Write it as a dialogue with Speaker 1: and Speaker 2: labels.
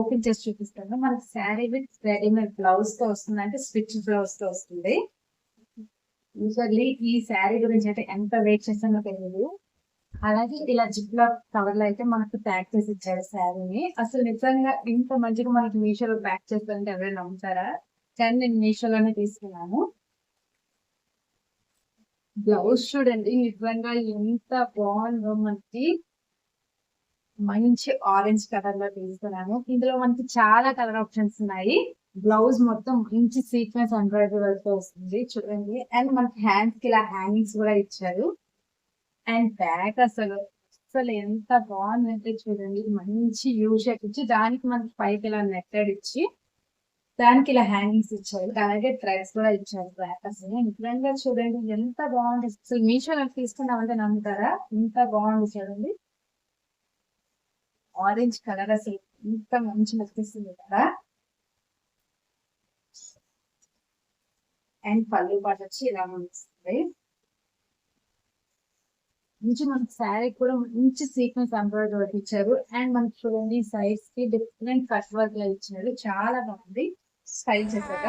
Speaker 1: Open చేసి చూపిస్తాను. మనకి శారీ విత్ రెడీమేడ్ బ్లౌజ్ తో వస్తుంది, అంటే స్టిచ్ బ్లౌజ్ తో వస్తుంది. యూజువల్లీ ఈ శారీ గురించి అయితే ఎంత వెయిట్ చేస్తానో తెలియదు. అలాగే ఇలా జిప్ లాక్ కవర్ లో అయితే మనకు ప్యాక్ చేసి ఇచ్చారు శారీని. అసలు నిజంగా ఇంత మంచిగా మనకి మీషోలో ప్యాక్ చేస్తారంటే ఎవరైనా నమ్ముతారా? కానీ నేను మీషోలోనే తీసుకున్నాను. బ్లౌజ్ చూడండి నిజంగా ఎంత బాగుందో. మనకి మంచి ఆరెంజ్ కలర్ లో తీసుకున్నాను. ఇందులో మనకి చాలా కలర్ ఆప్షన్స్ ఉన్నాయి. బ్లౌజ్ మొత్తం మంచి సీక్వెన్స్ ఎంబ్రాయిడరీ వర్క్ తో వస్తుంది చూడండి. అండ్ మనకి హ్యాండ్స్ కి ఇలా హ్యాంగింగ్స్ కూడా ఇచ్చారు. అండ్ బ్యాక్ అసలు అసలు ఎంత బాగుందంటే చూడండి, మంచి యూ షేప్ ఇచ్చి దానికి మనకి పైకి ఇలా నెట్టెడ్ ఇచ్చి దానికి ఇలా హ్యాంగింగ్స్ ఇచ్చారు. అలాగే థ్రెడ్స్ కూడా ఇచ్చారు. బ్యాక్ అసలు నిజంగా చూడండి ఎంత బాగుంది. అసలు మీషోలో తీసుకున్నామంటే నమ్ముతారా? ఎంత బాగుంది చూడండి. ఆరెంజ్ కలర్ అసలు ఇంత మంచి నచ్చేస్తుంది కదా. అండ్ పళ్ళు పాటు వచ్చి ఇలా వస్తుంది. మంచి మనకి శారీ కూడా మంచి సీక్వెన్స్ ఎంబ్రాయిడరీ వర్క్ ఇచ్చారు. అండ్ మనకి చూడండి సైడ్స్ కి డిఫరెంట్ కట్ వర్క్ లా ఇచ్చారు. చాలా బాగుంది స్టైల్ చేశాక.